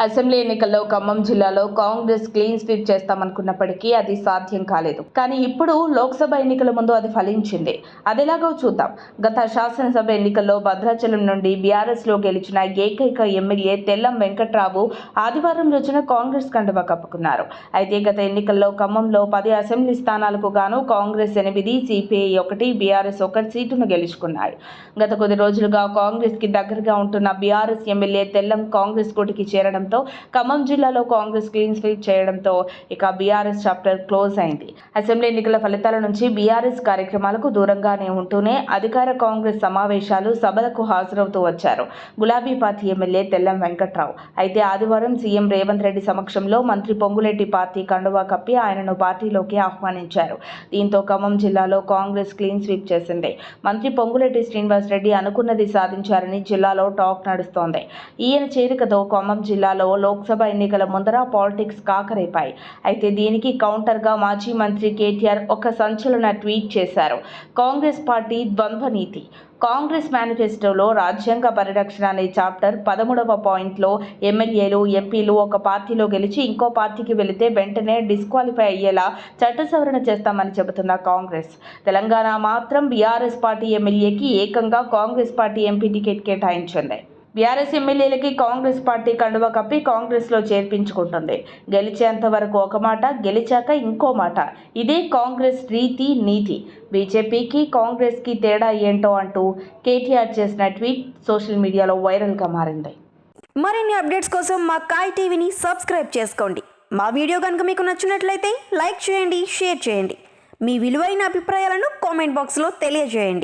Assembly ఎన్నికల్లో ఖమ్మం జిల్లాలో Congress clean sweep చేస్తామనుకున్నప్పటికీ అది సాధ్యం కాలేదు. కానీ ఇప్పుడు లోక్సభ ఎన్నికల ముందు అది ఫలించింది. అదెలాగో చూద్దాం. గత శాసనసభ ఎన్నికల్లో భద్రాచలం నుండి బీఆర్ఎస్ లో గెలిచిన ఏకైక ఎమ్మెల్యే తెల్లం వెంకట్రావు ఆదివారం రోజున కాంగ్రెస్ కండువా కప్పుకున్నారు. అయితే గత ఎన్నికల్లో ఖమ్మంలో 10 అసెంబ్లీ స్థానాలకు గాను కాంగ్రెస్ 8, సిపిఐ 1, బీఆర్ఎస్ 1 సీటును గెలుచుకున్నాయి. గత కొద్ది రోజులుగా కాంగ్రెస్ కి దగ్గరగా ఉంటున్న బీఆర్ఎస్ ఎమ్మెల్యే తెల్లం కాంగ్రెస్ కూటికి చేరడం ఖమ్మం జిల్లాలో కాంగ్రెస్ క్లీన్ స్వీప్ చేయడంతో ఇక బీఆర్ఎస్ చాప్టర్ క్లోజ్ అయింది. అసెంబ్లీ ఎన్నికల ఫలితాల నుంచి బీఆర్ఎస్ కార్యక్రమాలకు దూరంగానే ఉంటూనే అధికార కాంగ్రెస్ సమావేశాలు, సభలకు హాజరవుతూ వచ్చారు గులాబీ పార్టీ ఎమ్మెల్యే తెల్లం వెంకట్రావు. అయితే ఆదివారం సీఎం రేవంత్ రెడ్డి సమక్షంలో మంత్రి పొంగులేటి పార్టీ కండువా కప్పి ఆయనను పార్టీలోకి ఆహ్వానించారు. దీంతో ఖమ్మం జిల్లాలో కాంగ్రెస్ క్లీన్ స్వీప్ చేసింది. మంత్రి పొంగులేటి శ్రీనివాస్ రెడ్డి అనుకున్నది సాధించారని జిల్లాలో టాక్ నడుస్తోంది. ఈయన చేరికతో ఖమ్మం జిల్లాలో లోక్సభ ఎన్నికల ముందర పాలిటిక్స్ కాకరేపాయి. అయితే దీనికి కౌంటర్గా మాజీ మంత్రి కేటీఆర్ ఒక సంచలన ట్వీట్ చేశారు. కాంగ్రెస్ పార్టీ ద్వంద్వ నీతి. కాంగ్రెస్ మేనిఫెస్టోలో రాజ్యాంగ పరిరక్షణ అనే చాప్టర్ 13వ పాయింట్లో ఎమ్మెల్యేలు, ఎంపీలు ఒక పార్టీలో గెలిచి ఇంకో పార్టీకి వెళితే వెంటనే డిస్క్వాలిఫై అయ్యేలా చట్ట సవరణ చేస్తామని చెబుతున్న కాంగ్రెస్, తెలంగాణ మాత్రం బీఆర్ఎస్ పార్టీ ఎమ్మెల్యేకి ఏకంగా కాంగ్రెస్ పార్టీ ఎంపీ టికెట్ కేటాయించింది. బీఆర్ఎస్ ఎమ్మెల్యేలకి కాంగ్రెస్ పార్టీ కండువా కప్పి కాంగ్రెస్లో చేర్పించుకుంటుంది. గెలిచేంత వరకు ఒక మాట, గెలిచాక ఇంకో మాట. ఇదే కాంగ్రెస్ రీతి, నీతి. బీజేపీకి కాంగ్రెస్కి తేడా ఏంటో అంటూ కేటీఆర్ చేసిన ట్వీట్ సోషల్ మీడియాలో వైరల్గా మారింది. మరిన్ని అప్డేట్స్ కోసం మా కాయ్ టీవీని సబ్స్క్రైబ్ చేసుకోండి. మా వీడియో కనుక మీకు నచ్చినట్లయితే లైక్ చేయండి, షేర్ చేయండి. మీ విలువైన అభిప్రాయాలను కామెంట్ బాక్స్లో తెలియజేయండి.